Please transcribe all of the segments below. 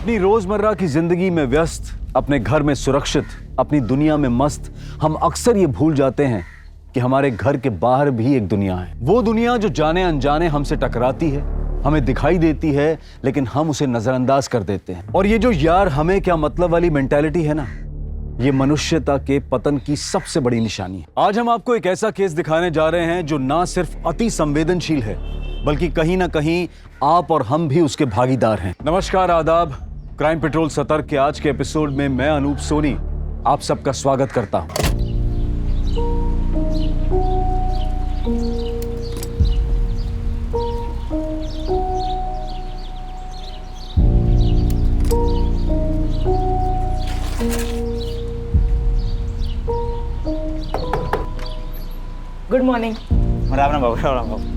अपनी रोजमर्रा की जिंदगी में व्यस्त, अपने घर में सुरक्षित, अपनी दुनिया में मस्त, हम अक्सर ये भूल जाते हैं कि हमारे घर के बाहर भी एक दुनिया है। वो दुनिया जो जाने अनजाने हमसे टकराती है, हमें दिखाई देती है, लेकिन हम उसे नजरअंदाज कर देते हैं। और ये जो यार हमें क्या मतलब वाली मेंटालिटी है ना, ये मनुष्यता के पतन की सबसे बड़ी निशानी है। आज हम आपको एक ऐसा केस दिखाने जा रहे हैं जो ना सिर्फ अति संवेदनशील है, बल्कि कहीं ना कहीं आप और हम भी उसके भागीदार हैं। नमस्कार, आदाब। क्राइम पेट्रोल सतर्क के आज के एपिसोड में मैं अनूप सोनी आप सबका स्वागत करता हूं। Good morning. राम राम बाबू, राम राम बाबू।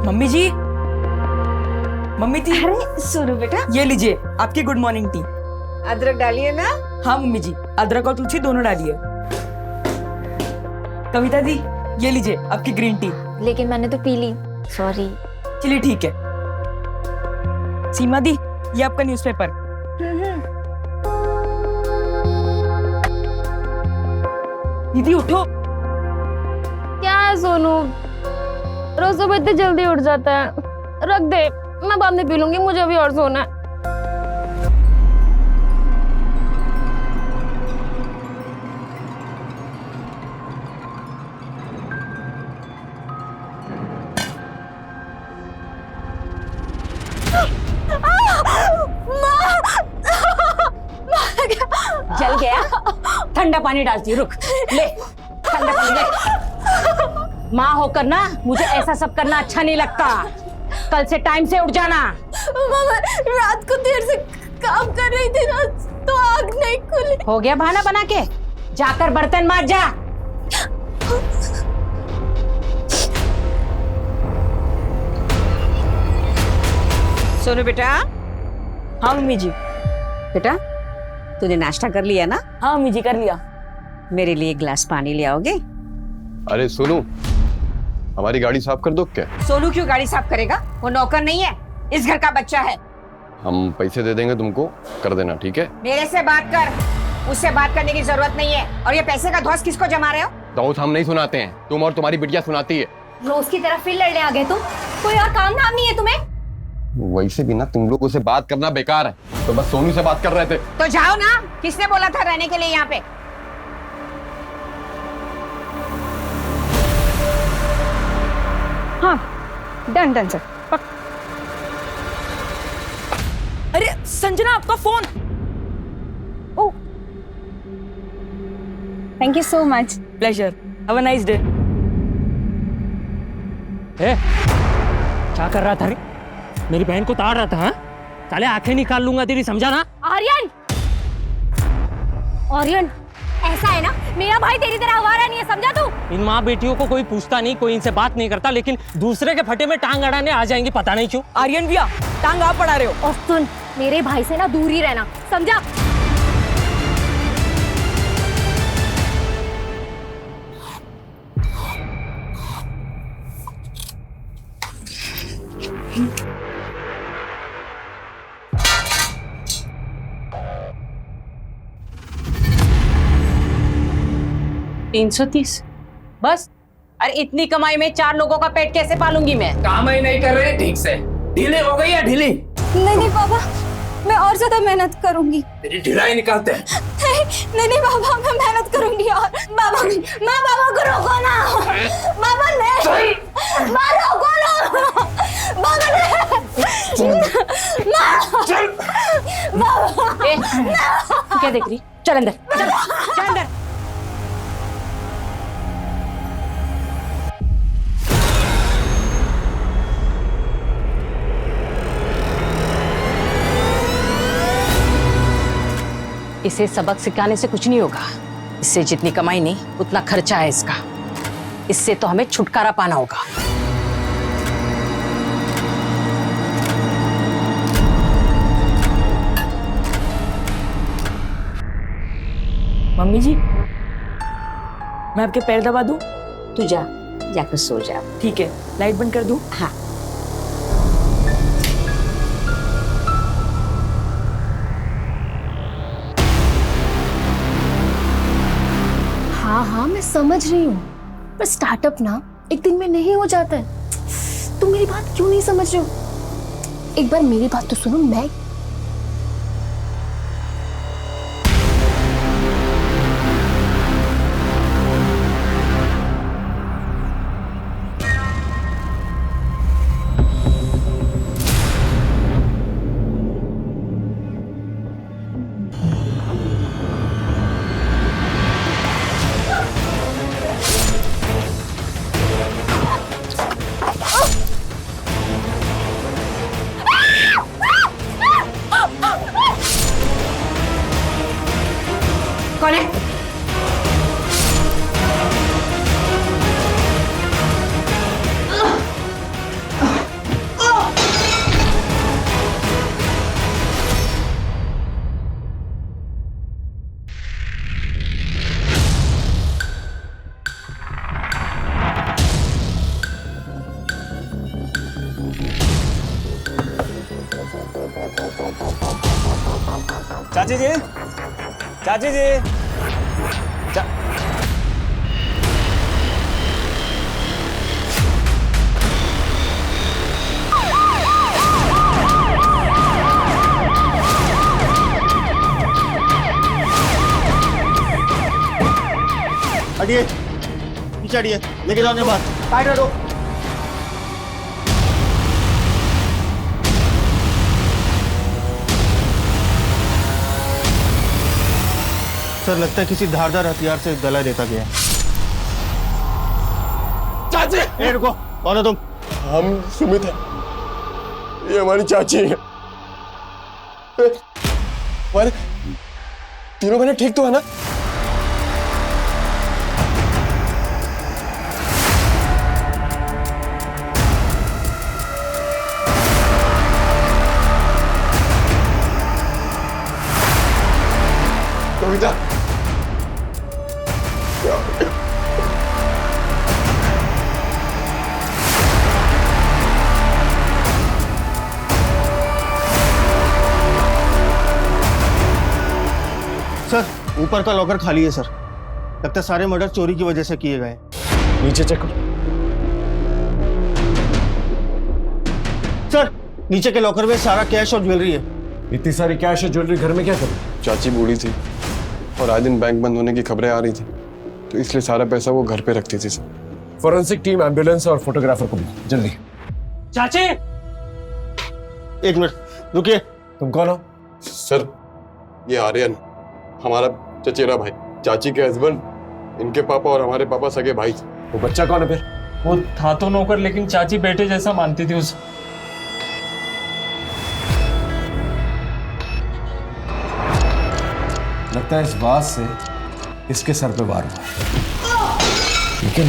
Mummy ji, mummy ji. अरे सोनू बेटा, ये लीजिए आपकी गुड मॉर्निंग टी। अदरक डालिए ना। हाँ मम्मी जी, अदरक और तुलसी दोनों डालिए। कविता दी, ये लीजिए आपकी ग्रीन टी। लेकिन मैंने तो पी ली, सॉरी। चलिए ठीक है। सीमा दी, ये आपका न्यूज़पेपर। दीदी उठो। क्या है सोनू, रोज सुबह इतनी जल्दी उठ जाता है। रख दे, मैं बाद में पी लूंगी, मुझे अभी और सोना है। जल गया? ठंडा पानी डालती हूँ, रुक। ले ठंडा पानी ले। माँ होकर ना मुझे ऐसा सब करना अच्छा नहीं लगता। कल से टाइम से उठ जाना। मामा, रात को देर से काम कर रही थी ना, तो आग नहीं खुली। हो गया बहाना बना के? जाकर बर्तन मांज जा। सोनू बेटा। हाँ मम्मी जी। बेटा तूने नाश्ता कर लिया ना? हाँ मम्मी जी, कर लिया। मेरे लिए एक गिलास पानी ले आओगे? अरे सोनू, हमारी गाड़ी साफ कर दो क्या? सोनू क्यों गाड़ी साफ करेगा? वो नौकर नहीं है, इस घर का बच्चा है। हम पैसे दे देंगे तुमको, कर देना, ठीक है? मेरे से बात कर, उससे बात करने की जरूरत नहीं है। और ये पैसे का धौंस किसको जमा रहे हो? धौंस हम नहीं सुनाते हैं, तुम और तुम्हारी बिटिया सुनाती है। रोज की तरह फिर लड़ने आ गए तुम। कोई और काम धाम नहीं है तुम्हें? वैसे भी ना तुम लोगों से बात करना बेकार है, तो बस सोनू से बात कर रहे थे। तो जाओ ना, किसने बोला था रहने के लिए यहाँ पे? हाँ डन डन सर। अरे संजना, आपका phone. Oh, thank you so much. Pleasure, have a nice day. क्या कर रहा था रे? मेरी बहन को ताड़ रहा था। हाँ? साले आंखें निकाल लूंगा तेरी, समझा ना? आर्यन, आर्यन, ऐसा है ना, मेरा भाई तेरी तरह आवारा नहीं है, समझा तू? इन माँ बेटियों को कोई पूछता नहीं, कोई इनसे बात नहीं करता, लेकिन दूसरे के फटे में टांग अड़ाने आ जाएंगे, पता नहीं क्यों। आर्यन भैया, टांग आप पड़ा रहे हो। और सुन, मेरे भाई से ना दूर ही रहना, समझा? $330 बस? अरे इतनी कमाई में 4 लोगों का पेट कैसे पालूंगी मैं? काम ही नहीं कर रहे ठीक से। ढीले हो गई या ढीली? नहीं पापा, मैं और ज्यादा मेहनत करूंगी। तेरी ढिलाई निकालते हैं। नहीं पापा, मैं मेहनत करूंगी। और बाबा, मैं बाबा को रोको ना। बाबा नहीं, माँ रोको ना। बाबा नहीं, बाबा। क्या देख रही? चल अंदर, चल अंदर। इसे सबक सिखाने से कुछ नहीं होगा। इससे जितनी कमाई नहीं उतना खर्चा है इसका। इससे तो हमें छुटकारा पाना होगा। मम्मी जी, मैं आपके पैर दबा दूं? तू जा, जाकर सो जा। ठीक है, लाइट बंद कर दूं? हाँ। हाँ हाँ मैं समझ रही हूँ, पर स्टार्टअप ना एक दिन में नहीं हो जाता है। तुम मेरी बात क्यों नहीं समझ रहे हो? एक बार मेरी बात तो सुनो। मैं कौन है? चाची जी, चाची जी, हटिए, पीछे हटिए, लेके जाओ बाहर, साइड हटो। सर लगता है किसी धारदार हथियार से गला देता गया। चाची, ए रुको, कौन हो तुम? हम सुमित है, ये हमारी चाची है। हमारे तीनों बहनें ठीक तो है ना? कविता, सर ऊपर का लॉकर खाली है सर। लगता है सारे मर्डर चोरी की वजह से किए गए। नीचे चेक करो। सर नीचे के लॉकर में सारा कैश और ज्वेलरी है। इतनी सारी कैश और ज्वेलरी घर में क्या करें? चाची बूढ़ी थी और आए दिन बैंक बंद होने की खबरें आ रही थी, तो इसलिए सारा पैसा वो घर पे रखती थी सर। फॉरेंसिक टीम, एम्बुलेंस और फोटोग्राफर को भी जल्दी। चाची, एक मिनट रुकिए। तुम कौन हो? सर ये आर्यन, हमारा चचेरा भाई, चाची के हस्बैंड, इनके पापा और हमारे पापा सगे भाई थे। वो बच्चा कौन है फिर? वो था तो नौकर, लेकिन चाची बेटे जैसा मानती थी उसे। लगता है इस बात से इसके सर पे वार हुआ। लेकिन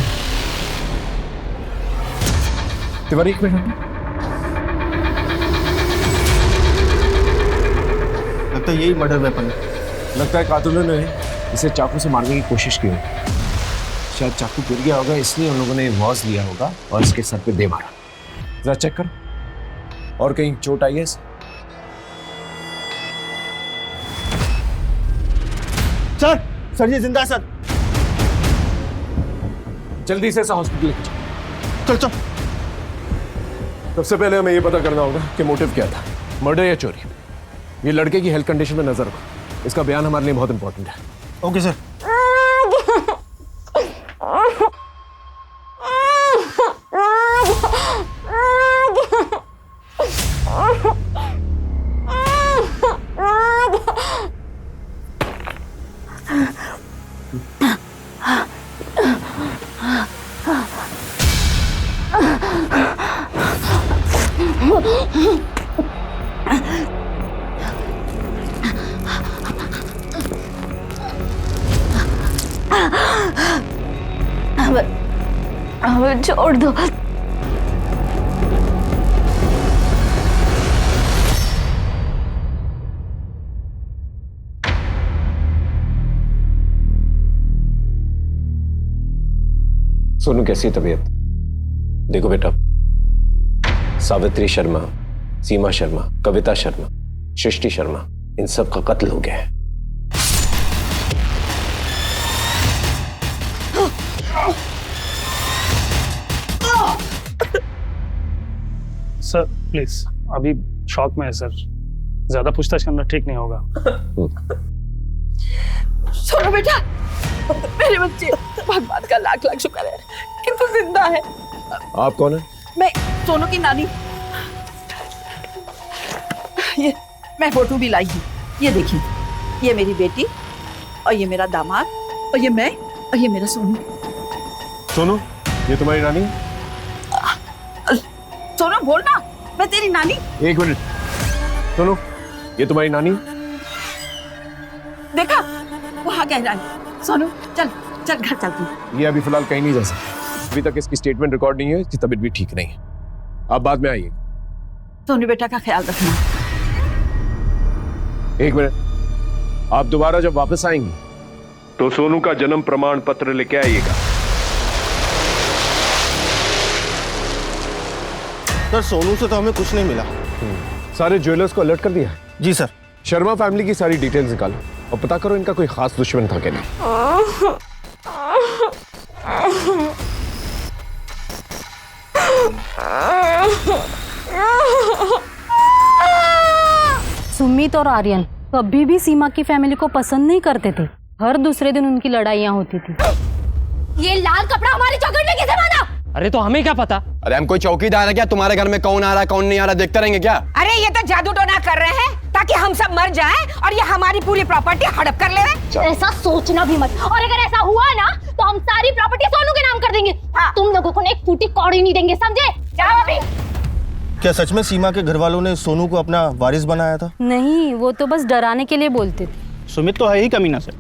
तिवारी एक मिनट, लगता है यही मर्डर वेपन है। लगता है कातिलों ने इसे चाकू से मारने की कोशिश की होगी। शायद चाकू गिर गया होगा, इसलिए उन लोगों ने वॉज लिया होगा और इसके सर पे दे मारा। जरा चेक करो, और कहीं चोट आई है इसे? सर जी जिंदा है सर। जल्दी से हॉस्पिटल लेके चल चल। सबसे पहले हमें ये पता करना होगा कि मोटिव क्या था, मर्डर या चोरी। ये लड़के की हेल्थ कंडीशन पे नजर रखो, इसका बयान हमारे लिए बहुत इंपॉर्टेंट है। Okay sir. अब छोड़ दो। सोनू कैसी है तबीयत? देखो बेटा, सावित्री शर्मा, सीमा शर्मा, कविता शर्मा, सृष्टि शर्मा, इन सब का कत्ल हो गया है। सर प्लीज, अभी शॉक में है सर, ज्यादा पूछताछ करना ठीक नहीं होगा। सोनू बेटा, मेरे बच्चे, भगवान का लाख लाख शुक्र है कि तू जिंदा है। आप कौन है? मैं सोनू की नानी। ये मैं फोटो भी लाई हूँ, ये देखिए, ये मेरी बेटी और ये मेरा दामाद और ये मैं और ये मेरा सोनू। सोनू, ये तुम्हारी नानी? सोनू बोल ना, मैं तेरी नानी। एक मिनट, सोनू, ये तुम्हारी नानी? देखा, वहाँ कह रहा है। सोनू चल चल घर चल तू। ये अभी फिलहाल कहीं नहीं जा सकती, अभी तक इसकी स्टेटमेंट रिकॉर्ड नहीं है, इसकी तबीयत भी ठीक नहीं है। आप बाद में आइए। सोनू बेटा का ख्याल रखना। एक मिनट, आप दोबारा जब वापस आएंगी तो सोनू का जन्म प्रमाण पत्र लेके आइएगा। सर सोनू से तो हमें कुछ नहीं मिला। सारे ज्वेलर्स को अलर्ट कर दिया? जी सर। शर्मा फैमिली की सारी डिटेल्स निकालो और पता करो इनका कोई खास दुश्मन था क्या नहीं। सुमित और आर्यन कभी भी सीमा की फैमिली को पसंद नहीं करते थे। हर दूसरे दिन उनकी लड़ाइयाँ होती थी। ये लाल कपड़ा हमारे चौखट में कैसे बांधा? अरे तो हमें क्या पता? अरे हम कोई चौकीदार है क्या? तुम्हारे घर में कौन आ रहा है कौन नहीं आ रहा देखते रहेंगे क्या? अरे ये तो जादू टोना कर रहे हैं ताकि हम सब मर जाएं और ये हमारी पूरी प्रॉपर्टी हड़प कर ले। ऐसा सोचना भी मत, और अगर ऐसा हुआ ना तो हम सारी प्रॉपर्टी सोनू के नाम कर देंगे। तुम लोगों को एक फूटी कौड़ी नहीं देंगे, समझे? जाओ अभी। क्या सच में सीमा के घर वालों ने सोनू को अपना वारिस बनाया था? नहीं, वो तो बस डराने के लिए बोलते थे। सुमित तो है ही कमीना सर,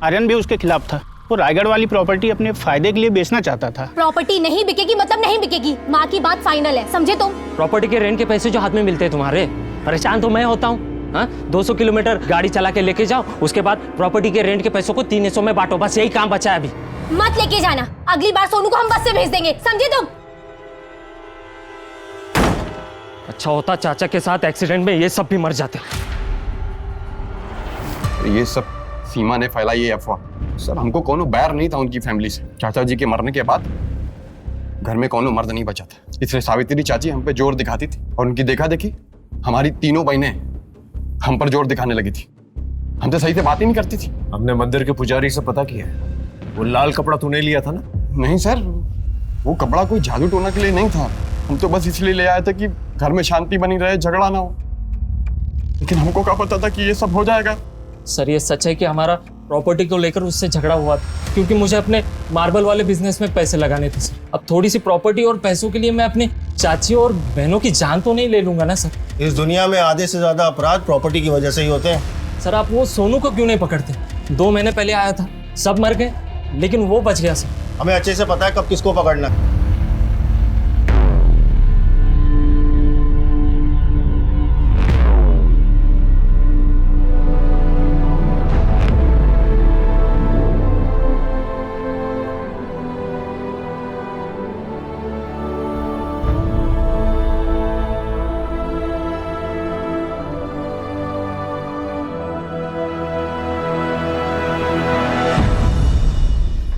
आर्यन भी उसके खिलाफ था। वो रायगढ़ वाली प्रॉपर्टी अपने फायदे के लिए बेचना चाहता था। प्रॉपर्टी नहीं बिकेगी मतलब नहीं बिकेगी, माँ की बात फाइनल है, समझे तुम? प्रॉपर्टी के रेंट के पैसे जो हाथ में मिलते हैं तुम्हारे, परेशान तो मैं होता हूँ। हाँ, 200 किलोमीटर गाड़ी चला के लेके जाओ, उसके बाद प्रॉपर्टी के रेंट के पैसों को 3 हिस्सों में बांटो, बस यही काम बचा है अभी। मत लेके जाना, अगली बार सोनू को हम बस से भेज देंगे, समझे तुम? अच्छा होता चाचा के साथ एक्सीडेंट में ये सब भी मर जाते। ये सब सीमा ने फैलाई ये अफवाह। सर हमको कोनो बैर नहीं था उनकी फैमिली से। चाचा जी के मरने के बाद घर में कोनो मर्द नहीं बचा था, इसलिए सावित्री चाची हम पे जोर दिखाती थी और उनकी देखा देखी हमारी तीनों बहनें हम पर जोर दिखाने लगी थी। हमसे सही से बात ही नहीं करती थी। हमने मंदिर के पुजारी से पता किया, वो लाल कपड़ा तूने लिया था ना? नहीं सर, वो कपड़ा कोई जादू टोना के लिए नहीं था, हम तो बस इसलिए ले आए थे कि घर में शांति बनी रहे, झगड़ा ना हो। लेकिन हमको क्या पता था कि ये सब हो जाएगा। सर ये सच है कि हमारा प्रॉपर्टी को लेकर उससे झगड़ा हुआ था, क्योंकि मुझे अपने मार्बल वाले बिजनेस में पैसे लगाने थे सर। अब थोड़ी सी प्रॉपर्टी और पैसों के लिए मैं अपनी चाची और बहनों की जान तो नहीं ले लूंगा ना सर। इस दुनिया में आधे से ज्यादा अपराध प्रॉपर्टी की वजह से ही होते हैं। सर आप वो सोनू को क्यों नहीं पकड़ते? 2 महीने पहले आया था, सब मर गए, लेकिन वो बच गया सर। हमें अच्छे से पता है कब किसको पकड़ना है।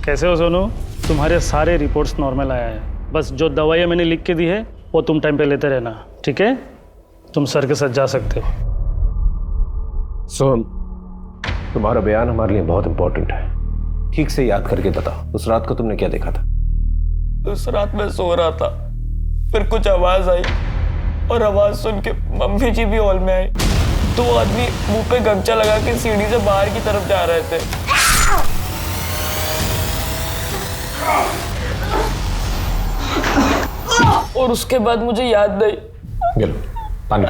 कैसे हो सोनू? तुम्हारे सारे रिपोर्ट्स नॉर्मल आया है, बस जो दवाइयाँ मैंने लिख के दी है वो तुम टाइम पे लेते रहना, ठीक है? तुम सर के साथ जा सकते हो। सोहम, तुम्हारा बयान हमारे लिए बहुत इंपॉर्टेंट है। ठीक से याद करके बताओ, उस रात को तुमने क्या देखा था? उस रात मैं सो रहा था, फिर कुछ आवाज आई और आवाज सुन के मम्मी जी भी हॉल में आई। 2 आदमी मुंह पे गमछा लगा के सीढ़ी से बाहर की तरफ जा रहे थे। और उसके बाद मुझे याद नहीं। पानी।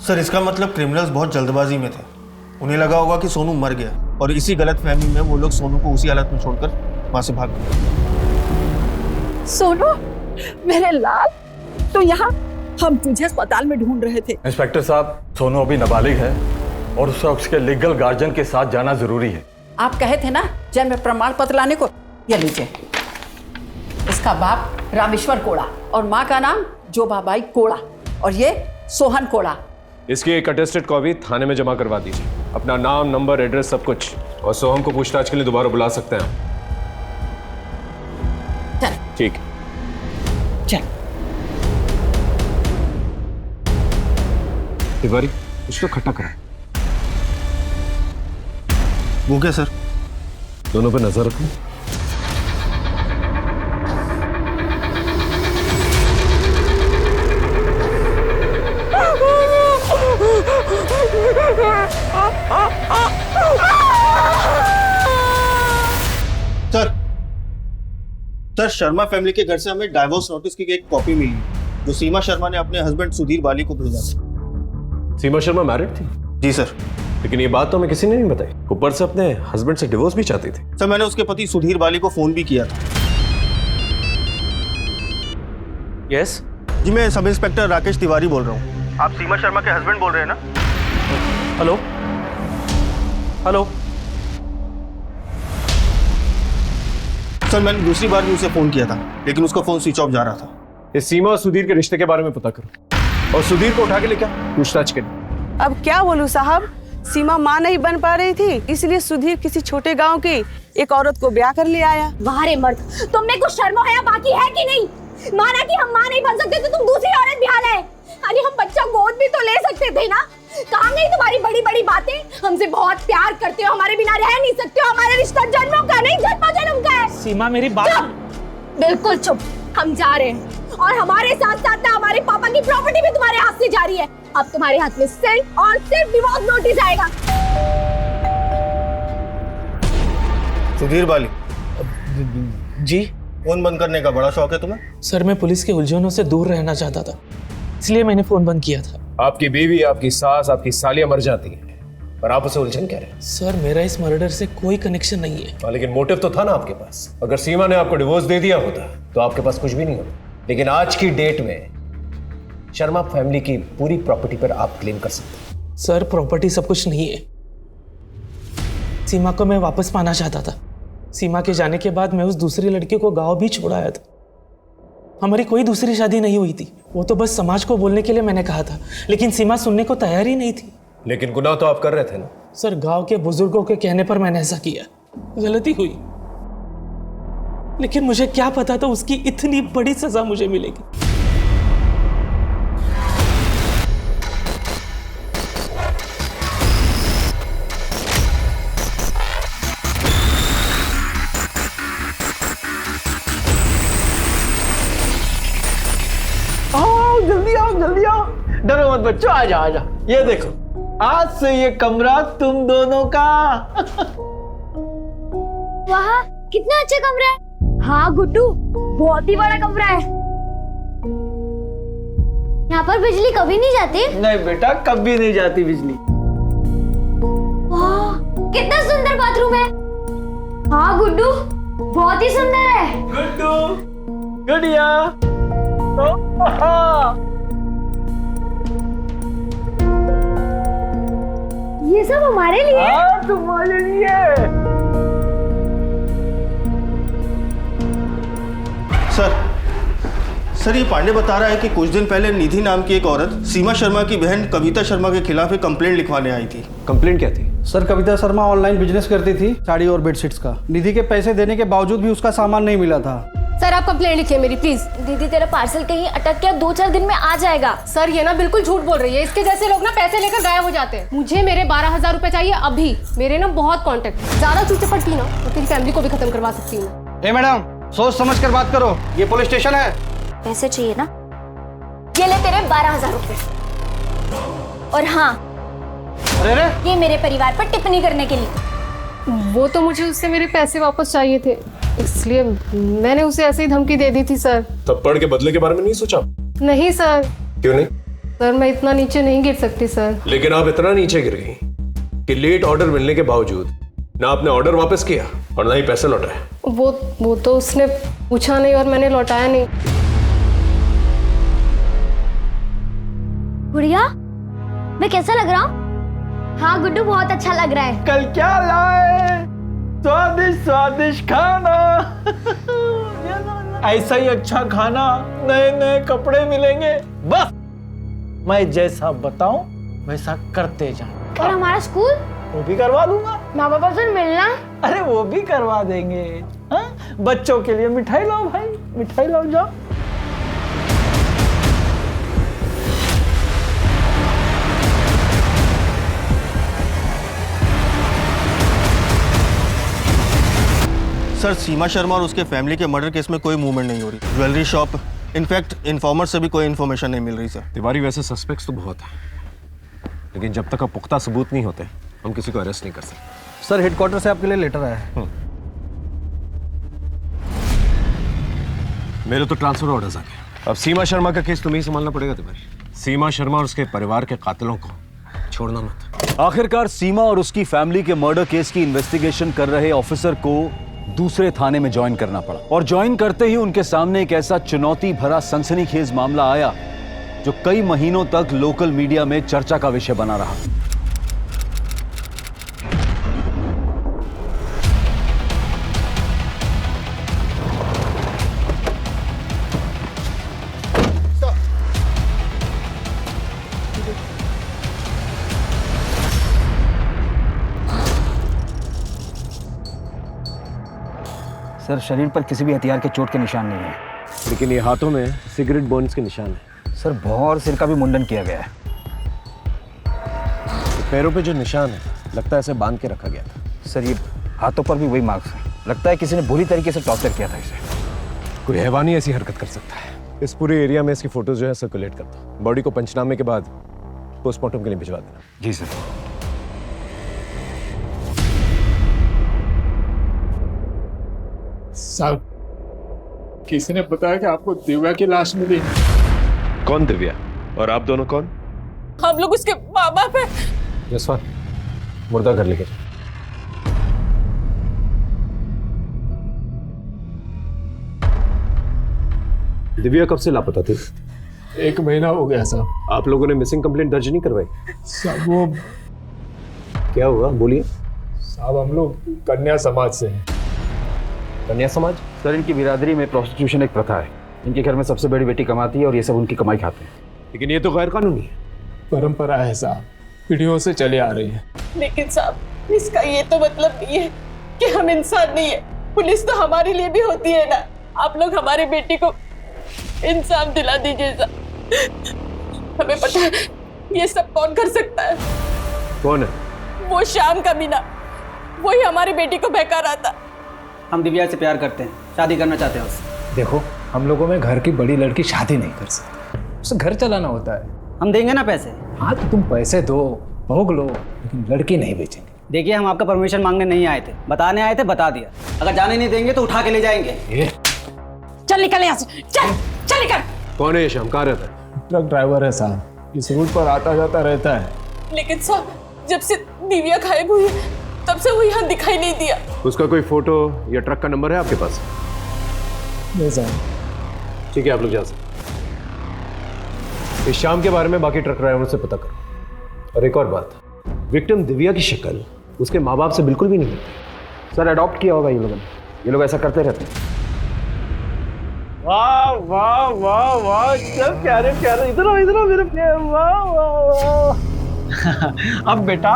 सर इसका मतलब क्रिमिनल्स बहुत जल्दबाजी में थे, उन्हें लगा होगा कि सोनू मर गया और इसी गलतफहमी में वो लोग सोनू को उसी हालत में छोड़कर वहां से भाग गए। सोनू मेरे लाल, तो यहाँ हम तुझे अस्पताल में ढूंढ रहे थे। इंस्पेक्टर साहब, सोनू अभी नाबालिग है और उसके लीगल गार्जियन के साथ जाना जरूरी है। आप कहे थे ना जन्म प्रमाण पत्र लाने को, ये लीजिए, इसका बाप रामेश्वर कोड़ा और माँ का नाम जोबाबाई कोड़ा और ये सोहन कोड़ा। इसकी एक अटेस्टेड कॉपी थाने में जमा करवा दीजिए। अपना नाम, नंबर, एड्रेस सब कुछ, और सोहम को पूछताछ के लिए दोबारा बुला सकते हैं। चल ठीक। चल। तिवारी, कुछ तो खट्टा करा। वो क्या सर? दोनों पे नजर रखो। सर शर्मा फैमिली के घर से हमें डाइवोर्स नोटिस की एक कॉपी मिली जो सीमा शर्मा ने अपने हस्बैंड सुधीर बाली को भेजा था। सीमा शर्मा मैरिड थी? जी सर। लेकिन ये बात तो हमें किसी ने नहीं बताई। ऊपर से अपने हस्बैंड से डिवोर्स भी चाहती थी। सर मैंने उसके पति सुधीर बाली को फोन भी किया था। यस जी, मैं सब इंस्पेक्टर राकेश तिवारी बोल रहा हूँ। आप सीमा शर्मा के हस्बैंड बोल रहे हैं ना? Hello hello. सर मैंने दूसरी बार भी उसे फोन किया था लेकिन उसका फोन स्विच ऑफ जा रहा था। इस सीमा और सुधीर के रिश्ते के बारे में पता करो और सुधीर को उठा के लेकर पूछताछ करें। अब क्या बोलूं साहब, सीमा मां नहीं बन पा रही थी, इसलिए सुधीर किसी छोटे गांव की एक औरत को ब्याह कर ले आया। वाह रे मर्द, तुम में कुछ शर्म हया बाकी है कि नहीं? माना कि हम मां नहीं बन सकते तो तुम दूसरी औरत ब्याह लाए। अरे हम बच्चा गोद भी तो ले सकते थे ना। कहाँ गई तुम्हारी बड़ी बड़ी बातें? हमसे बहुत प्यार करते हो, हमारे बिना रह नहीं सकते हो। हमारा रिश्ता जन्मों का नहीं, जन्मों जन्म का है। सीमा मेरी बात। बिल्कुल चुप। हम जा रहे हैं और हमारे साथ साथ ना हमारे पापा की प्रॉपर्टी भी तुम्हारे हाथ से जा रही है। अब तुम्हारे हाथ में सिर्फ और सिर्फ डिवोर्स नोटिस आएगा। सुधीर बाली जी। फोन बंद करने का बड़ा शौक है तुम्हें? सर मैं पुलिस के उलझनों से दूर रहना चाहता था, इसलिए मैंने फोन बंद किया था। आपकी बीवी, आपकी सास, आपकी सालियां मर जाती है और आप उसे उलझन कह रहे हैं? सर मेरा इस मर्डर से कोई कनेक्शन नहीं है। लेकिन मोटिव तो था ना आपके पास। अगर सीमा ने आपको डिवोर्स दे दिया होता तो आपके पास कुछ भी नहीं होता। लेकिन आज की डेट में शर्मा फैमिली की पूरी प्रॉपर्टी पर आप क्लेम कर सकते हैं। सर प्रॉपर्टी सब कुछ नहीं है। सीमा को मैं वापस पाना चाहता था। सीमा के जाने के बाद मैं उस दूसरी लड़की को गांव भी छोड़ आया था। हमारी कोई दूसरी शादी नहीं हुई थी। वो तो बस समाज को बोलने के लिए मैंने कहा था, लेकिन सीमा सुनने को तैयार ही नहीं थी। लेकिन गुनाह तो आप कर रहे थे ना? सर गांव के बुजुर्गों के कहने पर मैंने ऐसा किया। गलती हुई, लेकिन मुझे क्या पता था उसकी इतनी बड़ी सजा मुझे मिलेगी। जल्दी आओ जल्दी आओ, डरो मत बच्चों, आ जाओ आ जाओ। ये देखो, आज से ये कमरा तुम दोनों का। वाह कितना अच्छा कमरा है। हाँ गुड्डू, बहुत ही बड़ा कमरा है। यहाँ पर बिजली कभी नहीं जाती? नहीं बेटा, कभी नहीं जाती बिजली। वाह कितना सुंदर बाथरूम है। हाँ गुड्डू, बहुत ही सुंदर है। गुड्डू, गुड़िया, ये सब हमारे लिए? हाँ तुम्हारे लिए। सर ये पांडे बता रहा है कि कुछ दिन पहले निधि नाम की एक औरत सीमा शर्मा की बहन कविता शर्मा के खिलाफ एक कंप्लेंट लिखवाने आई थी। कंप्लेंट क्या थी? Sir Kavita Sharma online business करती थी, साड़ी और बेडशीट्स का। निधि के पैसे देने के बावजूद भी उसका सामान नहीं मिला था। सर आप कंप्लेंट लिखिए मेरी प्लीज। दीदी तेरा पार्सल कहीं अटक गया, 2-4 दिन में आ जाएगा। सर ये ना बिल्कुल झूठ बोल रही है। इसके जैसे लोग ना पैसे लेकर गायब हो जाते हैं। मुझे मेरे 12,000 रुपए चाहिए अभी। मेरे ना बहुत कॉन्टेक्ट, ज्यादा चूचे पड़ती ना तो तेरी फैमिली को भी खत्म करवा सकती हूँ। ए मैडम, सोच समझ कर बात करो, ये पुलिस स्टेशन है। पैसे चाहिए ना, ये ले तेरे 12,000 रुपए। और हाँ, अरे ये मेरे परिवार पर टिप्पणी करने के लिए। वो तो मुझे उससे मेरे पैसे वापस चाहिए थे, इसलिए मैंने उसे ऐसे ही धमकी दे दी थी सर। थप्पड़ के बदले के बारे में नहीं सोचा? नहीं सर। क्यों नहीं? सर मैं इतना नीचे नहीं गिर सकती सर। लेकिन आप इतना नीचे गिर गई कि लेट ऑर्डर मिलने के बावजूद ना आपने ऑर्डर वापस किया और ना ही पैसे लौटाए। वो तो उसने पूछा नहीं और मैंने लौटाया नहीं। गुड़िया, मैं कैसा लग रहा हूँ? हाँ गुड्डू, बहुत अच्छा लग रहा है। कल क्या लाए? स्वादिष्ट स्वादिष्ट खाना। ऐसा ही अच्छा खाना, नए नए कपड़े मिलेंगे। बस मैं जैसा बताऊं वैसा करते जाओ। और हमारा स्कूल वो भी करवा दूंगा। माँ बाबा से मिलना। अरे वो भी करवा देंगे। हाँ? बच्चों के लिए मिठाई लाओ भाई, मिठाई लाओ जाओ। सर सीमा शर्मा और उसके फैमिली के मर्डर केस में कोई मूवमेंट नहीं हो रही। ज्वेलरी शॉप, इनफैक्ट इन्फॉर्मर से भी कोई इन्फॉर्मेशन नहीं मिल रही सर। तिवारी वैसे सस्पेक्ट्स तो बहुत हैं, लेकिन जब तक पुख्ता सबूत नहीं होते हम किसी को अरेस्ट नहीं कर सकते। सर हेडक्वार्टर से आपके लिए लेटर आया है। मेरे तो ट्रांसफर ऑर्डर्स आ गए। अब सीमा शर्मा का केस तुम्हें ही संभालना पड़ेगा तिवारी। सीमा शर्मा और उसके परिवार के कातिलों को छोड़ना मत। आखिरकार सीमा और उसकी फैमिली के मर्डर केस की इन्वेस्टिगेशन कर रहे ऑफिसर को दूसरे थाने में ज्वाइन करना पड़ा, और ज्वाइन करते ही उनके सामने एक ऐसा चुनौती भरा सनसनीखेज मामला आया जो कई महीनों तक लोकल मीडिया में चर्चा का विषय बना रहा। सर शरीर पर किसी भी हथियार के चोट के निशान नहीं है, लेकिन ये हाथों में सिगरेट बर्न्स के निशान है। सर भौं और सिर का भी मुंडन किया गया है। पैरों पे जो निशान है लगता है ऐसे बांध के रखा गया था। सर ये हाथों पर भी वही मार्क्स है, लगता है किसी ने बुरी तरीके से टॉर्चर किया था इसे। कोई हैवानी ऐसी हरकत कर सकता है। इस पूरे एरिया में इसकी फोटोज जो है सर्कुलेट करता हूं। बॉडी को पंचनामे के बाद पोस्टमार्टम के लिए भिजवा देना। जी सर। साहब किसी ने बताया कि आपको दिव्या की लाश मिली। कौन दिव्या और आप दोनों कौन? हम लोग उसके माँ बाप हैं। जसवंत मुर्दा घर लेके दिव्या कब से लापता थी? 1 महीना हो गया साहब। आप लोगों ने मिसिंग कंप्लेंट दर्ज नहीं करवाई? साहब वो क्या हुआ बोलिए। साहब हम लोग कन्या समाज से हैं। कन्या समाज? सर इनकी बिरादरी में प्रोस्टिट्यूशन एक प्रथा है। इनके घर में सबसे बड़ी बेटी कमाती है और ये सब उनकी कमाई खाते हैं। लेकिन ये तो गैर कानूनी है। परंपरा है साहब, पीढ़ियों से चले आ रही है। लेकिन साहब इसका ये तो मतलब नहीं है कि हम इंसान नहीं है। पुलिस तो हमारे लिए भी होती है ना। आप लोग हमारी बेटी को इंसाफ दिला दीजिए साहब। हमें पता है ये सब कौन कर सकता है। कौन है? वो शाम का मीना, वही हमारी बेटी को बहका रहा था। हम दिव्या से प्यार करते हैं, शादी करना चाहते हैं उससे। देखो हम लोगों में घर की बड़ी लड़की शादी नहीं कर सकती, उसे घर चलाना होता है। हम देंगे ना पैसे। हाँ तो तुम पैसे दो, भोग लो, लेकिन लड़की नहीं बेचेंगे। देखिए हम आपका परमिशन मांगने नहीं आए थे, बताने आए थे, बता दिया। अगर जाने नहीं देंगे तो उठा के ले जाएंगे। चल निकल यहाँ से, चल चल निकल। कौन है ये शाम? कहाँ रहता है? ट्रक ड्राइवर है साहब, इस रूट पर आता जाता रहता है। लेकिन साहब जब से दिव्या गायब हुई है तब से वो यहाँ दिखाई नहीं दिया। उसका कोई फोटो या ट्रक का नंबर है आपके पास? नहीं साहब। ठीक है आप लोग जा सकते। इस शाम के बारे में बाकी ट्रक ड्राइवरों से पता करो। और एक और बात, विक्टिम दिव्या की शक्ल उसके माँ बाप से बिल्कुल भी नहीं मिलती। सर अडॉप्ट किया होगा ये लोगों ने, ये लोग ऐसा करते रहते हैं। वाह वाह वाह वाह, क्या प्यारे प्यारे। इधर इधर मेरे प्यारे। वाह वाह वाह। अब बेटा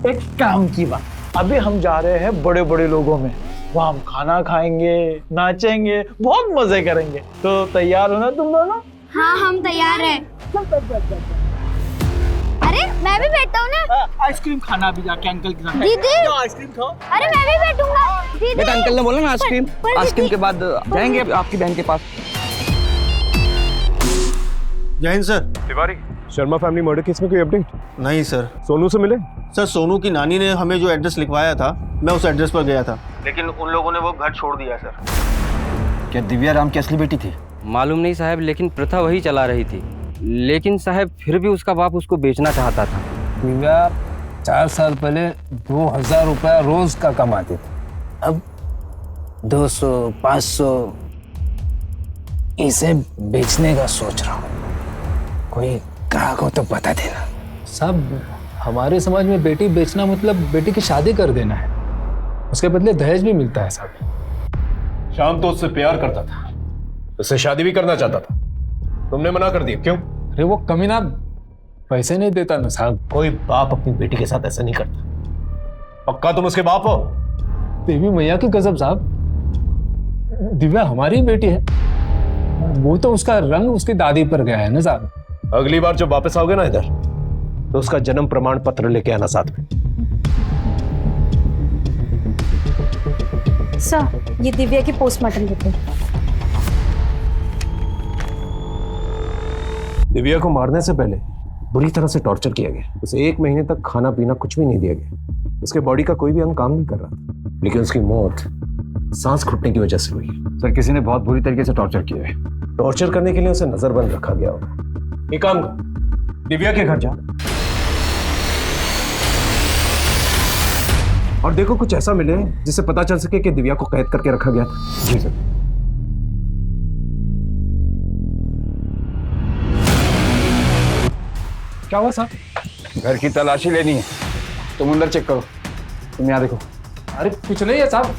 एक काम की बात, अभी हम जा रहे हैं बड़े बड़े लोगों में, वहाँ हम खाना खाएंगे, नाचेंगे, बहुत मजे करेंगे। तो तैयार हो ना तुम दोनों? हाँ हम तैयार हैं। अरे मैं भी बैठता हूँ ना। आइसक्रीम खाना भी जाके अंकल के साथ। दीदी आइसक्रीम खाओ। अरे मैं भी बैठूंगा। दीदी बेटा अंकल ने बोला ना आइसक्रीम, आइसक्रीम के बाद जाएंगे आपकी बहन के पास। जय Hind sir. Tiwari, Sharma family murder case में कोई अपडेट? नहीं सर। सोनू से मिले? सर सोनू की नानी ने हमें जो एड्रेस लिखवाया था, मैं उस एड्रेस पर गया था, लेकिन उन लोगों ने वो घर छोड़ दिया सर। क्या दिव्या राम की असली बेटी थी? मालूम नहीं साहब, लेकिन प्रथा वही चला रही थी। लेकिन साहब फिर भी उसका बाप उसको बेचना चाहता था। दिव्या 4 साल पहले 2000 रुपया रोज का कमाती थी, अब 200 500 इसे बेचने का सोच रहा हूँ। कोई ग्राहक हो तो बता देना। साहब हमारे समाज में बेटी बेचना मतलब बेटी की शादी कर देना है। उसके बदले दहेज भी मिलता है साहब। शाम तो उससे प्यार करता था, उससे शादी भी करना चाहता था, तुमने मना कर दिया, क्यों? अरे वो कमीना पैसे नहीं देता ना साहब। कोई बाप अपनी बेटी के साथ ऐसा नहीं करता। पक्का तुम उसके बाप हो? देवी मैया की कसम साहब, दिव्या हमारी बेटी है। वो तो उसका रंग उसकी दादी पर गया है ना साहब। अगली बार जब वापस आओगे ना इधर, तो उसका जन्म प्रमाण पत्र लेके आना साथ में। सर, ये दिव्या की पोस्टमार्टम रिपोर्ट। दिव्या को मारने से पहले बुरी तरह से टॉर्चर किया गया। उसे 1 महीने तक खाना पीना कुछ भी नहीं दिया गया। उसके बॉडी का कोई भी अंग काम नहीं कर रहा था, लेकिन उसकी मौत सांस घुटने की वजह से हुई। सर, किसी ने बहुत बुरी तरीके से टॉर्चर किया है। टॉर्चर करने के लिए उसे नजरबंद रखा गया होगा। एक काम कर, दिव्या के घर जा और देखो कुछ ऐसा मिले जिससे पता चल सके कि दिव्या को कैद करके रखा गया था। जी सर। क्या हुआ साहब? घर की तलाशी लेनी है, तुम अंदर चेक करो। तुम यहाँ देखो। अरे कुछ नहीं है साहब।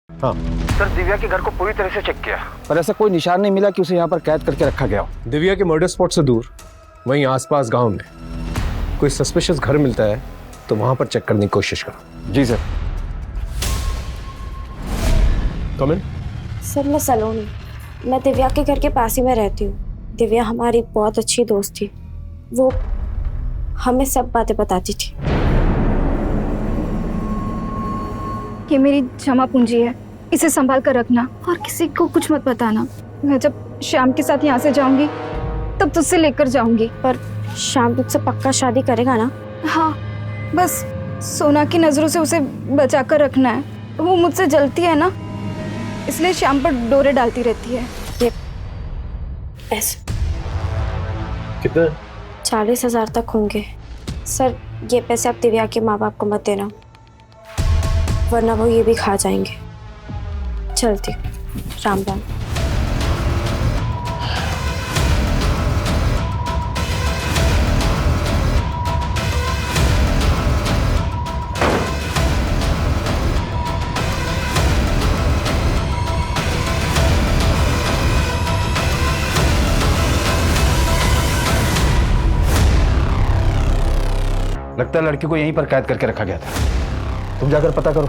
हाँ सर, दिव्या के घर को पूरी तरह से चेक किया, पर ऐसा कोई निशान नहीं मिला कि उसे यहाँ पर कैद करके रखा गया हो। दिव्या के मर्डर स्पॉट से दूर वहीं आसपास गांव में कोई सस्पिशियस घर मिलता है तो वहां पर चेक करने की कोशिश करो। जी सर। कम इन। सर, मैं सलोनी, मैं दिव्या के घर के पास ही में रहती हूँ। दिव्या हमारी बहुत अच्छी दोस्त थी। वो हमें सब बातें बताती थी। ये मेरी जमा पूंजी है, इसे संभाल कर रखना और किसी को कुछ मत बताना। मैं जब श्याम के साथ यहाँ से जाऊंगी तब तुझसे लेकर जाऊंगी। पर श्याम तुझसे पक्का शादी करेगा ना? हाँ, बस सोना की नजरों से उसे बचा कर रखना है। वो मुझसे जलती है ना, इसलिए श्याम पर डोरे डालती रहती है। ये ऐसे कितना? 40,000 तक होंगे। सर, ये पैसे आप दिव्या के माँ बाप को मत देना, वरना वो ये भी खा जाएंगे। चलती, राम राम। लगता है लड़की को यहीं पर कैद करके रखा गया था। तुम जाकर पता करो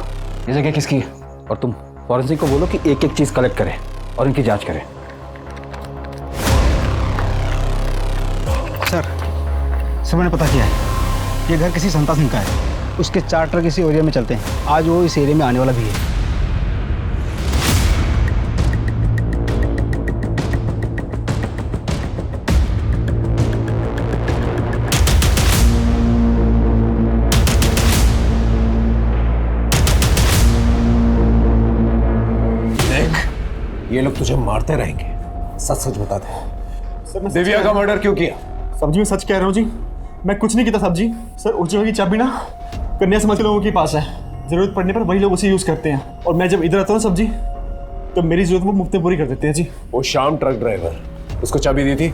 ये जगह किसकी है, और तुम फॉरेंसिक को बोलो कि एक एक चीज कलेक्ट करें और इनकी जांच करें। सर, मैंने पता किया है, ये घर किसी संता सिंह का है। उसके 4 ट्रक इसी एरिया में चलते हैं। आज वो इस एरिया में आने वाला भी है। ये लोग तुझे मारते रहेंगे, सच सच बता दे। दिव्या का मर्डर क्यों किया? सब्जी में सच कह रहा हूँ जी, मैं कुछ नहीं किया सब्जी। सर, उस जगह की चाबी ना कन्या समाज के लोगों के पास है। जरूरत पड़ने पर वही लोग उसे यूज करते हैं, और मैं जब इधर आता हूँ सब्जी, तो मेरी जरूरत वो मुफ्त में पूरी कर देते हैं जी। वो शाम ट्रक ड्राइवर, उसको चाबी दी थी?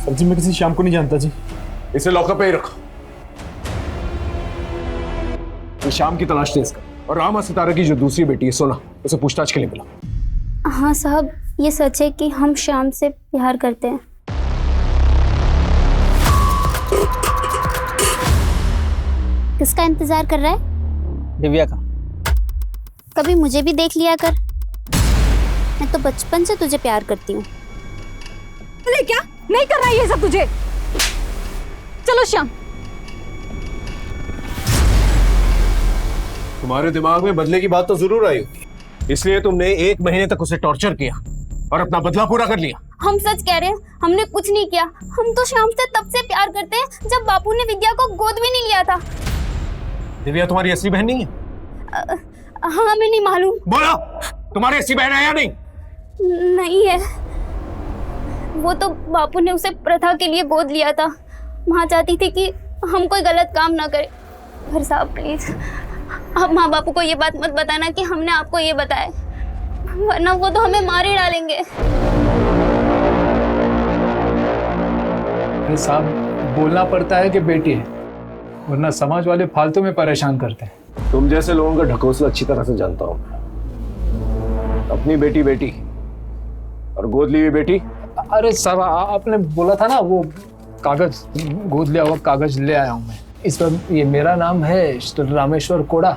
सब्जी मैं किसी शाम को नहीं जानता जी। इसे लॉकअप पे ही रखो। तो शाम की तलाश तेज कर, और रामा सितारा की जो दूसरी बेटी है सोना, उसे पूछताछ के लिए मिला। हाँ साहब, ये सच है कि हम श्याम से प्यार करते हैं। किसका इंतजार कर रहा है? दिव्या का। कभी मुझे भी देख लिया कर, मैं तो बचपन से तुझे प्यार करती हूँ। अरे क्या नहीं कर रहा है ये सब तुझे? चलो श्याम। तुम्हारे दिमाग में बदले की बात तो जरूर आई होगी, इसलिए तुमने 1 महीने तक उसे टॉर्चर किया और अपना बदला पूरा कर लिया। हम सच कह रहे हैं, हमने कुछ नहीं किया। हम तो श्याम से तब से प्यार करते हैं जब बापू ने विद्या को गोद भी नहीं लिया था। दिव्या तुम्हारी असली बहन नहीं है? हाँ, हमें नहीं मालूम। बोलो, तुम्हारी असली बहन है या नहीं? नहीं है, वो तो बापू ने उसे प्रथा के लिए गोद लिया था। माँ चाहती थी कि हम कोई गलत काम ना करें। पर साहब प्लीज, आप माँ बापू को ये बात मत बताना कि हमने आपको ये बताया, वरना वो तो हमें मार ही डालेंगे। अरे साहब, बोलना पड़ता है कि बेटी है, वरना समाज वाले फालतू में परेशान करते हैं। तुम जैसे लोगों का ढकोसला अच्छी तरह से जानता हूँ। अपनी बेटी बेटी और गोद ली हुई बेटी। अरे साहब, आपने बोला था ना वो कागज, गोद लिया हुआ कागज ले आया हूँ मैं। इस पर ये मेरा नाम है रामेश्वर कोड़ा,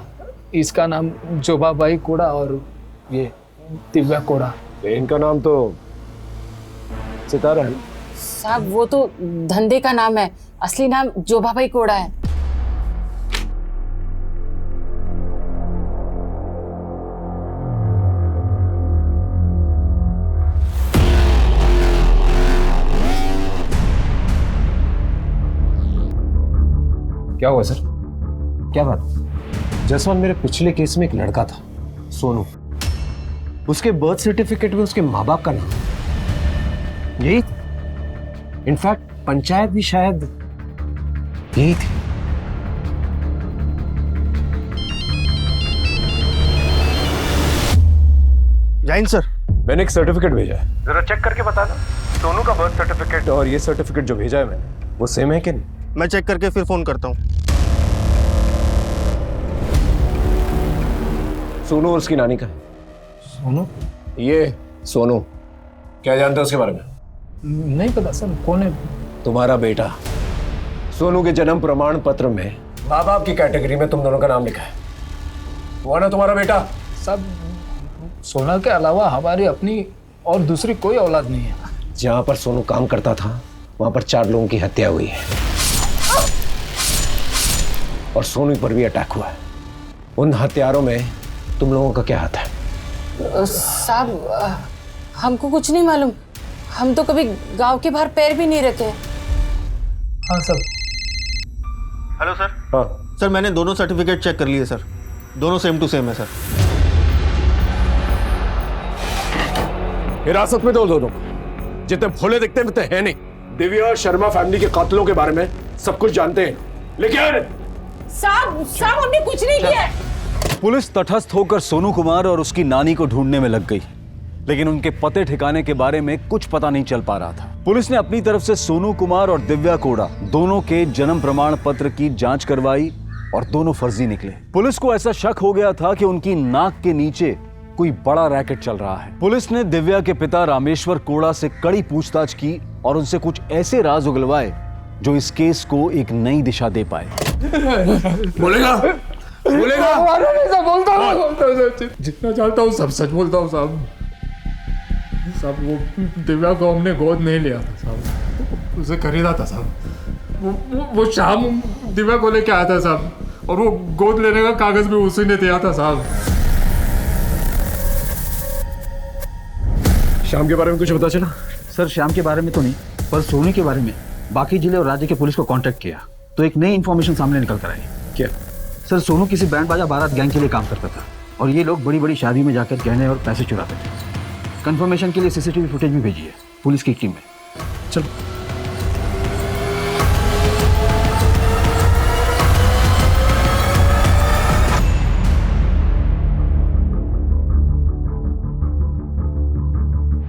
इसका नाम जोबाबाई कोड़ा और ये दिव्या कोड़ा। इनका नाम तो सितारा है। साहब वो तो धंधे का नाम है, असली नाम जोबाबाई कोड़ा है। क्या हुआ सर? क्या बात? जसवंत, मेरे पिछले केस में एक लड़का था सोनू, उसके बर्थ सर्टिफिकेट में उसके माँ बाप का नाम यही, इनफैक्ट पंचायत भी शायद यही थी। जैन सर, मैंने एक सर्टिफिकेट भेजा है, जरा चेक करके बता दो। सोनू का बर्थ सर्टिफिकेट और ये सर्टिफिकेट जो भेजा है मैंने, वो सेम है कि नहीं? मैं चेक करके फिर फोन करता हूँ। सोनू और उसकी नानी का है। सोनू? ये सोनू, क्या जानते हो उसके बारे में? नहीं पता सर, कौन है? तुम्हारा बेटा। सोनू के जन्म प्रमाण पत्र में माँ बाप की कैटेगरी में तुम दोनों का नाम लिखा है। वो ना तुम्हारा बेटा? सब सोना के अलावा हमारी अपनी और दूसरी कोई औलाद नहीं है। जहां पर सोनू काम करता था वहां पर 4 लोगों की हत्या हुई है और सोनू पर भी अटैक हुआ है। उन हत्यारों में तुम लोगों का क्या हाथ है? साहब हमको कुछ नहीं मालूम, हम तो कभी गांव के बाहर पैर भी नहीं रखे। हाँ सर। Hello sir. हाँ सर, मैंने दोनों सर्टिफिकेट चेक कर लिए सर, दोनों सेम टू सेम है सर। हिरासत में दो दोनों, जितने भोले दिखते हैं उतने हैं नहीं। दिव्या शर्मा फैमिली के कातलों के बारे में सब कुछ जानते हैं, लेकिन साहब हमने कुछ नहीं किया। पुलिस तटस्थ होकर सोनू कुमार और उसकी नानी को ढूंढने में लग गई, लेकिन उनके पते ठिकाने के बारे में कुछ पता नहीं चल पा रहा था। पुलिस ने अपनी तरफ से सोनू कुमार और दिव्या कोड़ा दोनों के जन्म प्रमाण पत्र की जांच करवाई और दोनों फर्जी निकले। पुलिस को ऐसा शक हो गया था कि उनकी नाक के नीचे कोई बड़ा रैकेट चल रहा है। पुलिस ने दिव्या के पिता रामेश्वर कोड़ा से कड़ी पूछताछ की और उनसे कुछ ऐसे राज उगलवाए जो इस केस को एक नई दिशा दे पाए। बोलेगा? बोलता हूँ, जितना जानता हूँ सब सच बोलता हूँ साहब। वो दिव्या को हमने गोद नहीं लिया था साहब, उसे खरीदा था साहब। वो शाम दिव्या को लेके आया था साहब, और वो गोद लेने का कागज भी उसी ने दिया था साहब। शाम के बारे में कुछ पता चला? सर, शाम के बारे में तो नहीं, पर सोनू के बारे में बाकी जिले और राज्य के पुलिस को कांटेक्ट किया तो एक नई इन्फॉर्मेशन सामने निकल कर आई। क्या? सर, सोनू किसी बैंड बाजा बारात गैंग के लिए काम करता था और ये लोग बड़ी बड़ी शादी में जाकर गहने और पैसे चुराते थे। कंफर्मेशन के लिए सीसीटीवी फुटेज भी भेजी है पुलिस की टीम में। चलो।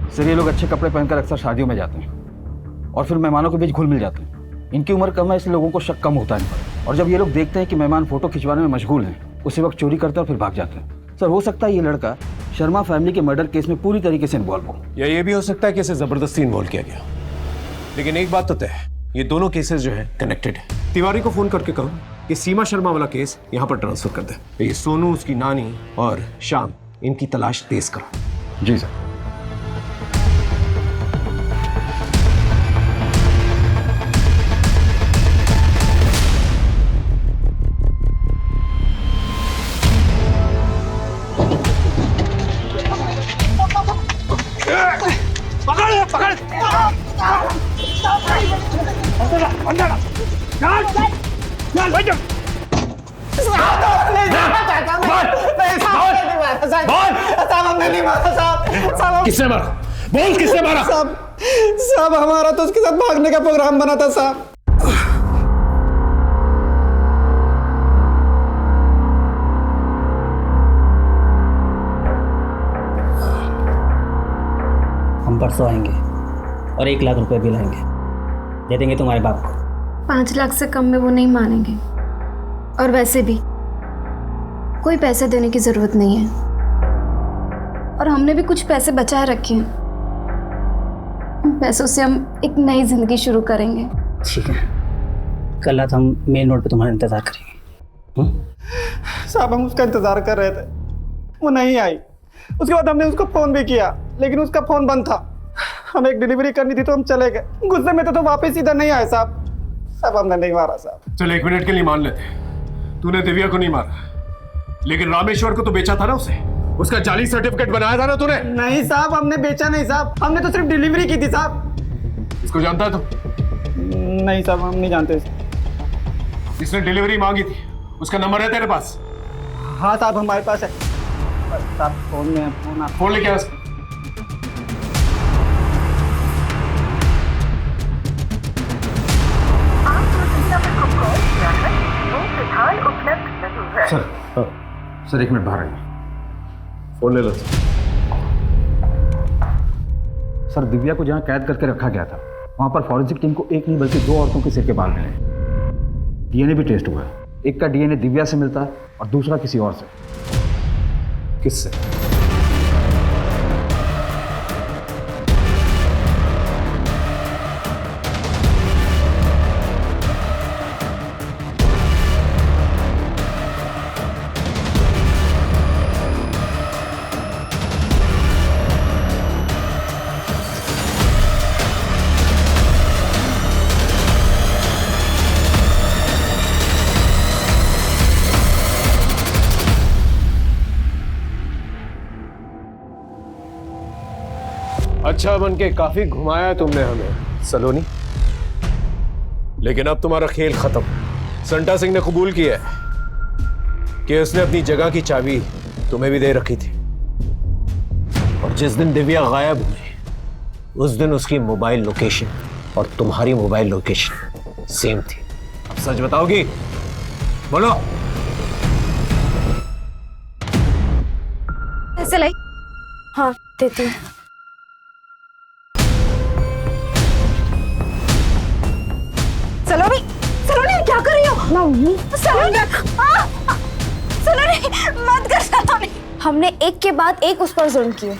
सर, ये लोग अच्छे कपड़े पहनकर अक्सर शादियों में जाते हैं और फिर मेहमानों के बीच घुल मिल जाते हैं। इनकी उम्र कम है इसलिए लोगों को शक कम होता है इन पर, और जब ये लोग देखते हैं कि मेहमान फोटो खिंचवाने में मशगूल हैं, उसी वक्त चोरी करते हैं और फिर भाग जाते हैं। सर, हो सकता है ये लड़का शर्मा फैमिली के मर्डर केस में पूरी तरीके से इन्वॉल्व हो, या ये भी हो सकता है कि इसे जबरदस्ती इन्वॉल्व किया गया। लेकिन एक बात तो तय है, ये दोनों केसेस जो है कनेक्टेड है। तिवारी को फोन करके कहो कि सीमा शर्मा वाला केस यहाँ पर ट्रांसफर कर दे। ये सोनू, उसकी नानी और शाम, इनकी तलाश तेज करो। जी सर। किसने मारा? बोल, किसने मारा? साहब हमारा तो उसके साथ भागने का प्रोग्राम बना था साहब। परसों आएंगे और 1 लाख रुपए भी लाएंगे, दे देंगे तुम्हारे बाप को। 5 लाख से कम में वो नहीं मानेंगे, और वैसे भी कोई पैसे देने की जरूरत नहीं है, और हमने भी कुछ पैसे बचाए रखे हैं। उन पैसों से हम एक नई जिंदगी शुरू करेंगे। ठीक है, कल रात हम मेन रोड पे तुम्हारा इंतजार करेंगे। साहब हम उसका इंतजार कर रहे थे, वो नहीं आई। उसके बाद हमने उसको फोन भी किया, लेकिन उसका फोन बंद था। हमें एक डिलीवरी करनी थी तो हम चले गए। गुस्से में तो वापस इधर नहीं आए साहब। साहब हमने नहीं मारा साहब। चल 1 मिनट के लिए मान लेते, तूने दिव्या को नहीं मारा, लेकिन रामेश्वर को तो बेचा था ना उसे। उसका जाली सर्टिफिकेट बनाया था ना तूने। नहीं साहब, हमने बेचा नहीं साहब, हमने तो सिर्फ डिलीवरी की थी साहब। इसको जानता है तू? नहीं साहब, हम नहीं जानते। इसने डिलीवरी मांगी थी, उसका नंबर है तेरे पास? हाँ साहब, हमारे पास है साहब। फोन में फोन लेके आ उसका। सर 1 मिनट बाहर आइए। फोन ले लो। सर दिव्या को जहाँ कैद करके रखा गया था, वहाँ पर फॉरेंसिक टीम को एक नहीं बल्कि 2 औरतों के सिर के बाल मिले। डीएनए भी टेस्ट हुआ है। एक का डीएनए दिव्या से मिलता है और दूसरा किसी और से। किससे? अच्छा बनके काफी घुमाया है तुमने हमें सलोनी, लेकिन अब तुम्हारा खेल खत्म। संटा सिंह ने कबूल किया है कि उसने अपनी जगह की चाबी तुम्हें भी दे रखी थी, और जिस दिन दिव्या गायब हुई उस दिन उसकी मोबाइल लोकेशन और तुम्हारी मोबाइल लोकेशन सेम थी। अब सच बताओगी? बोलो। पैसे लाई? हाँ देती हूँ। सलोनी, सलोनी क्या कर रही हो? सलोनी, सलोनी मत कर सलोनी। हमने एक के बाद एक उस पर जुल्म किए।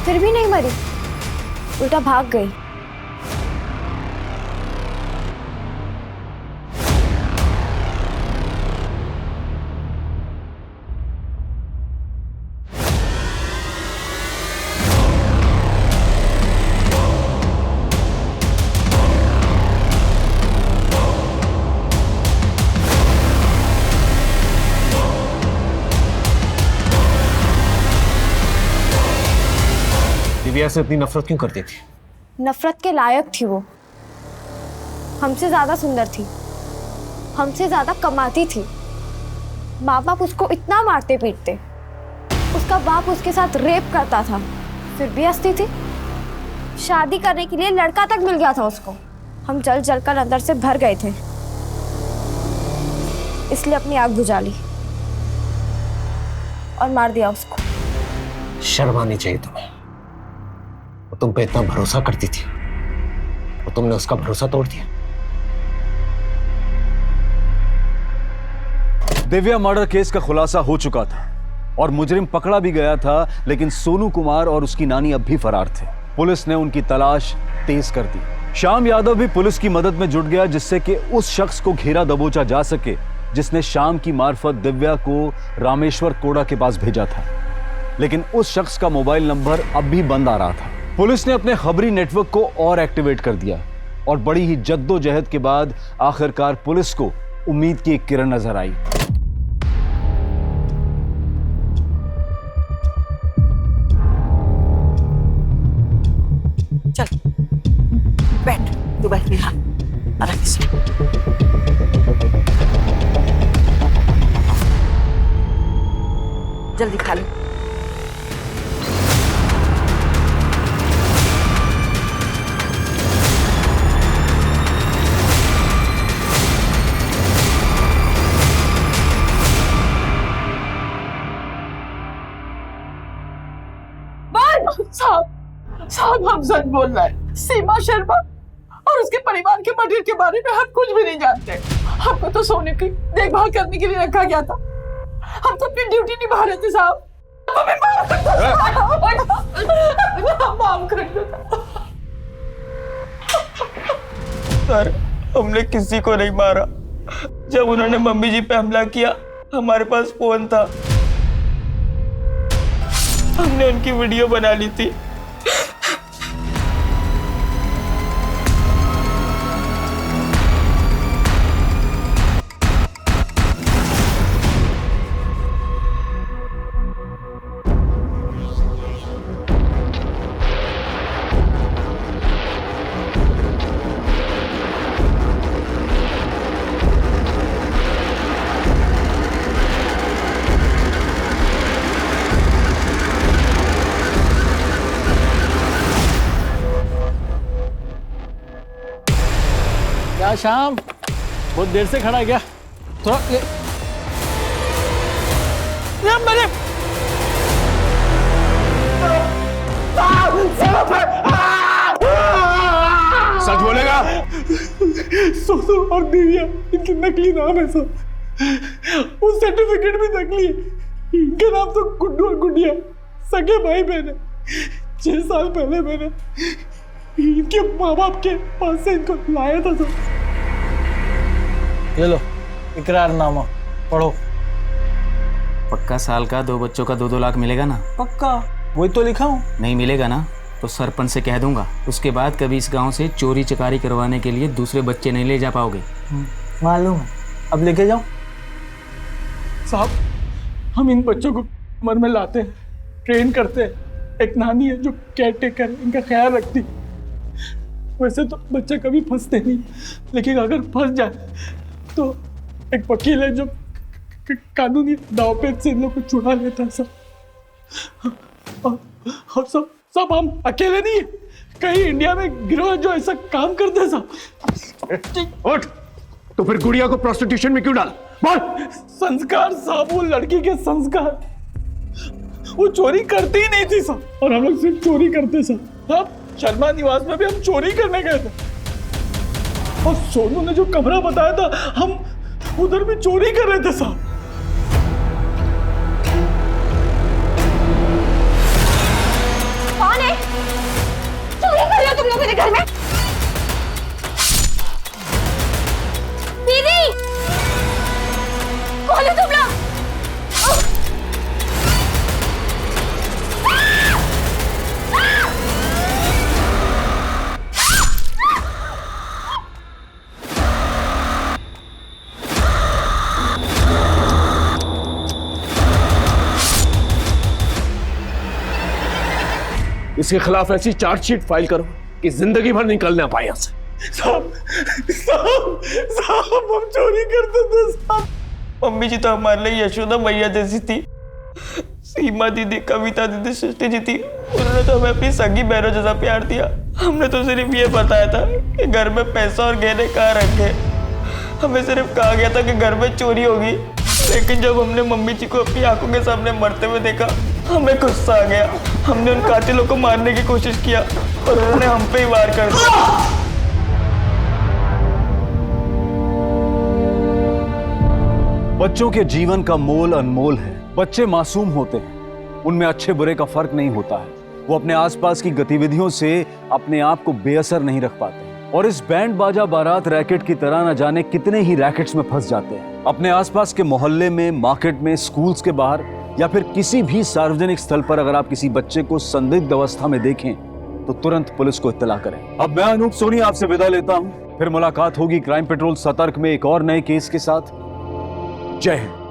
फिर भी नहीं मरी, उल्टा भाग गई। दिव्या से इतनी नफरत क्यों करती थी? नफरत के लायक थी वो। हमसे ज्यादा सुंदर थी, हमसे ज्यादा कमाती थी। माँ बाप उसको इतना मारते पीटते, उसका बाप उसके साथ रेप करता था, फिर भी हंसती थी। शादी करने के लिए लड़का तक मिल गया था उसको। हम जल जल कर अंदर से भर गए थे, इसलिए अपनी आग बुझा ली और मार दिया उसको। शर्म आनी चाहिए तुम्हें। वो तुम पे इतना भरोसा करती थी और तुमने उसका भरोसा तोड़ दिया। दिव्या मर्डर केस का खुलासा हो चुका था और मुजरिम पकड़ा भी गया था, लेकिन सोनू कुमार और उसकी नानी अब भी फरार थे। पुलिस ने उनकी तलाश तेज कर दी। श्याम यादव भी पुलिस की मदद में जुट गया, जिससे कि उस शख्स को घेरा दबोचा जा सके जिसने शाम की मार्फत दिव्या को रामेश्वर कोड़ा के पास भेजा था। लेकिन उस शख्स का मोबाइल नंबर अब भी बंद आ रहा था। पुलिस ने अपने खबरी नेटवर्क को और एक्टिवेट कर दिया और बड़ी ही जद्दोजहद के बाद आखिरकार पुलिस को उम्मीद की एक किरण नजर आई। चल बैठ, तू बैठ मेरा आराम से। जल्दी खा लो। बोल रहा है। सीमा शर्मा और उसके परिवार के मर्डर के बारे में हम कुछ भी नहीं जानते। हमको तो सोने की देखभाल करने के लिए रखा गया था। हम तो अपनी ड्यूटी निभा रहे थे साहब। हमें माफ कर दो। सर, हमने किसी को नहीं मारा। जब उन्होंने मम्मी जी पे हमला किया, हमारे पास फोन था, हमने उनकी वीडियो बना ली थी। क्या शाम, बहुत देर से खड़ा है क्या? थोड़ा मैंने सच बोलेगा? सोनू और दिव्या इनके नकली नाम है सर। उस सर्टिफिकेट भी नकली है। इनके नाम तो गुड्डू और गुडिया सगे भाई बहन है। 6 साल पहले मैंने इनके माँ बाप के पास से इनको लाया था सर। ये लो इकरारनामा पढ़ो। पक्का साल का 2 बच्चों का 2-2 लाख मिलेगा ना? पक्का, वही तो लिखा हूँ। नहीं मिलेगा ना तो सरपंच से कह दूंगा। उसके बाद कभी इस गांव से चोरी चकारी करवाने के लिए दूसरे बच्चे नहीं ले जा पाओगे। मालूम है, अब लेके जाओ। साहब, हम इन बच्चों को उम्र में लाते हैं, ट्रेन करते हैं। एक नानी है जो केयर टेकर इनका ख्याल रखती। वैसे तो बच्चा कभी फंसते नहीं, लेकिन अगर फंस जाए तो एक वकील है जो कानूनी दांवपेच से इन लोग को छुड़ा लेता है सब। और सब हम अकेले नहीं है, कई इंडिया में गिरोह जो ऐसा काम करते हैं सब। उठ, तो फिर गुड़िया को प्रोस्टिट्यूशन में क्यों डाला? बोल। संस्कार साहब, वो लड़की के संस्कार। वो चोरी करती ही नहीं थी सब, और हम लोग सिर्फ चोरी करते सब। हाँ, शर्मा निवास में भी हम चोरी करने गए थे, और सोनू ने जो कमरा बताया था हम उधर भी चोरी कर रहे थे साहब। कौन है? चोरी कर रहे हो तुम लोग मेरे घर में? दीदी, कौन है तुम लोग? इसके खिलाफ ऐसी चार्जशीट फाइल करो कि जिंदगी भर निकल ना पाए यहाँ से। साहब, हम चोरी करते थे साहब। मम्मी जी तो हमारे लिए यशोदा मैया जैसी थी। सीमा दीदी, कविता दीदी, सृष्टि जी थी, उन्होंने तो हमें अपनी सगी बहनों जैसा प्यार दिया। हमने तो सिर्फ ये बताया था कि घर में पैसा और गहने कहाँ रखे। हमें सिर्फ कहा गया था कि घर में चोरी होगी, लेकिन जब हमने मम्मी जी को अपनी आंखों के सामने मरते हुए देखा, हमें गुस्सा आ गया। हमने उन कातिलों को मारने की कोशिश किया और उन्होंने हम पे ही वार कर दिया। बच्चों के जीवन का मोल अनमोल है। बच्चे मासूम होते हैं, उनमें अच्छे बुरे का फर्क नहीं होता है। वो अपने आसपास की गतिविधियों से अपने आप को बेअसर नहीं रख पाते, और इस बैंड बाजा बारात रैकेट की तरह न जाने कितने ही रैकेट्स में फंस जाते हैं। अपने आसपास के मोहल्ले में, मार्केट में, स्कूल्स के बाहर या फिर किसी भी सार्वजनिक स्थल पर अगर आप किसी बच्चे को संदिग्ध अवस्था में देखें तो तुरंत पुलिस को इत्तला करें। अब मैं अनूप सोनी आपसे विदा लेता हूं, फिर मुलाकात होगी क्राइम पेट्रोल सतर्क में एक और नए केस के साथ। जय हिंद।